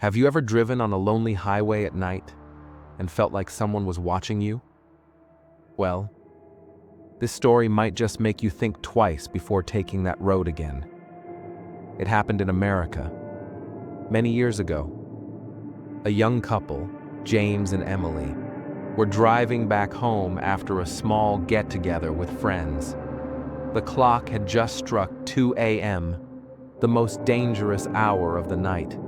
Have you ever driven on a lonely highway at night and felt like someone was watching you? Well, this story might just make you think twice before taking that road again. It happened in America. Many years ago, a young couple, James and Emily, were driving back home after a small get-together with friends. The clock had just struck 2 a.m., the most dangerous hour of the night.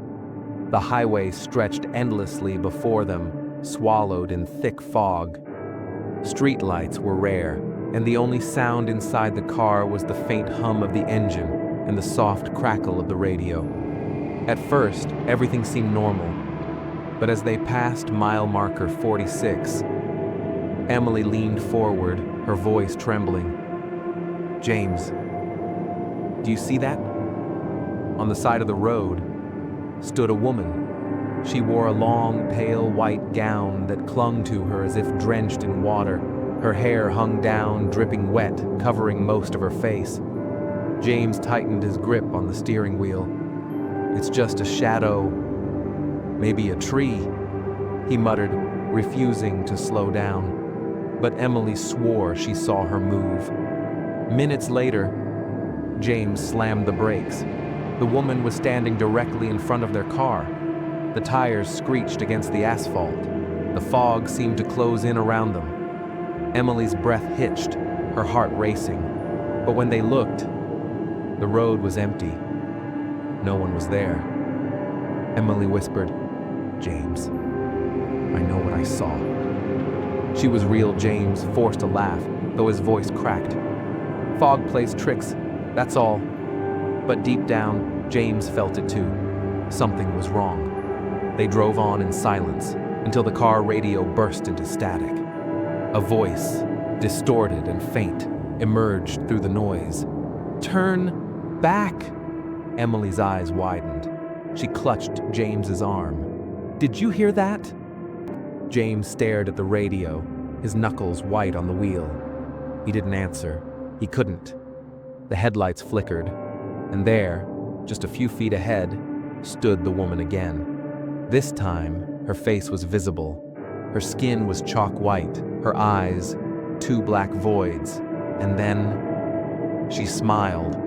The highway stretched endlessly before them, swallowed in thick fog. Streetlights were rare, and the only sound inside the car was the faint hum of the engine and the soft crackle of the radio. At first, everything seemed normal, but as they passed mile marker 46, Emily leaned forward, her voice trembling. "James, do you see that?" On the side of the road stood a woman. She wore a long, pale white gown that clung to her as if drenched in water. Her hair hung down, dripping wet, covering most of her face. James tightened his grip on the steering wheel. "It's just a shadow, maybe a tree," he muttered, refusing to slow down. But Emily swore she saw her move. Minutes later, James slammed the brakes. The woman was standing directly in front of their car. The tires screeched against the asphalt. The fog seemed to close in around them. Emily's breath hitched, her heart racing. But when they looked, the road was empty. No one was there. Emily whispered, "James, I know what I saw." She was real. James forced a laugh, though his voice cracked. "Fog plays tricks, that's all." But deep down, James felt it too. Something was wrong. They drove on in silence until the car radio burst into static. A voice, distorted and faint, emerged through the noise. "Turn back!" Emily's eyes widened. She clutched James's arm. "Did you hear that?" James stared at the radio, his knuckles white on the wheel. He didn't answer. He couldn't. The headlights flickered, and there, just a few feet ahead, stood the woman again. This time, her face was visible. Her skin was chalk white, her eyes, two black voids, and then she smiled.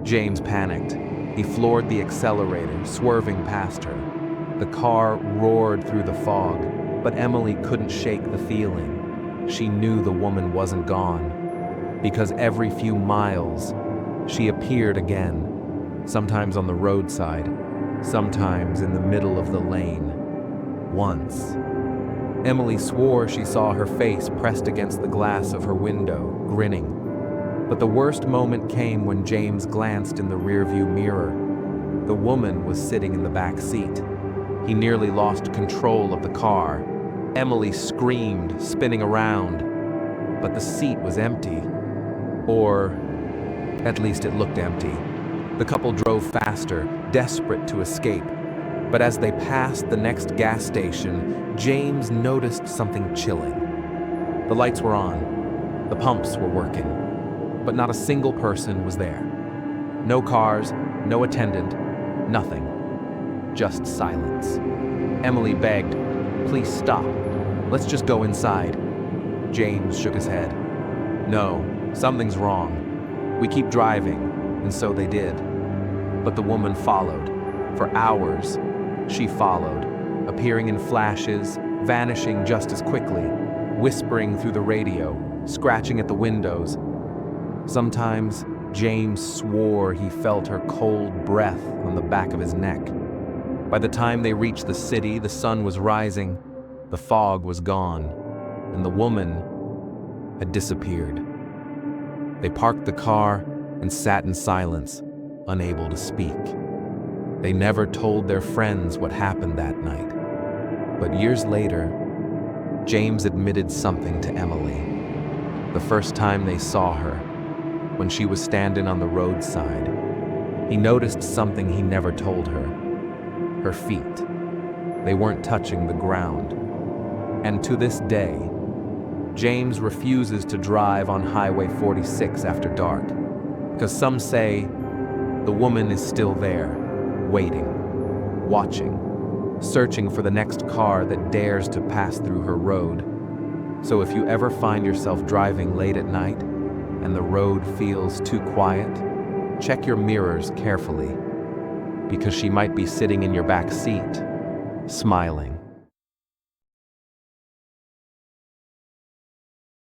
James panicked. He floored the accelerator, swerving past her. The car roared through the fog, but Emily couldn't shake the feeling. She knew the woman wasn't gone, because every few miles, she appeared again, sometimes on the roadside, sometimes in the middle of the lane. Once, Emily swore she saw her face pressed against the glass of her window, grinning. But the worst moment came when James glanced in the rearview mirror. The woman was sitting in the back seat. He nearly lost control of the car. Emily screamed, spinning around, but the seat was empty. Or, at least it looked empty. The couple drove faster, desperate to escape. But as they passed the next gas station, James noticed something chilling. The lights were on. The pumps were working. But not a single person was there. No cars, no attendant, nothing. Just silence. Emily begged, "Please stop. Let's just go inside." James shook his head. "No, something's wrong. We keep driving," and so they did. But the woman followed. For hours, she followed, appearing in flashes, vanishing just as quickly, whispering through the radio, scratching at the windows. Sometimes, James swore he felt her cold breath on the back of his neck. By the time they reached the city, the sun was rising, the fog was gone, and the woman had disappeared. They parked the car and sat in silence, unable to speak. They never told their friends what happened that night. But years later, James admitted something to Emily. The first time they saw her, when she was standing on the roadside, he noticed something he never told her. Her feet. They weren't touching the ground. And to this day, James refuses to drive on Highway 46 after dark, because some say the woman is still there, waiting, watching, searching for the next car that dares to pass through her road. So if you ever find yourself driving late at night and the road feels too quiet, check your mirrors carefully, because she might be sitting in your back seat, smiling.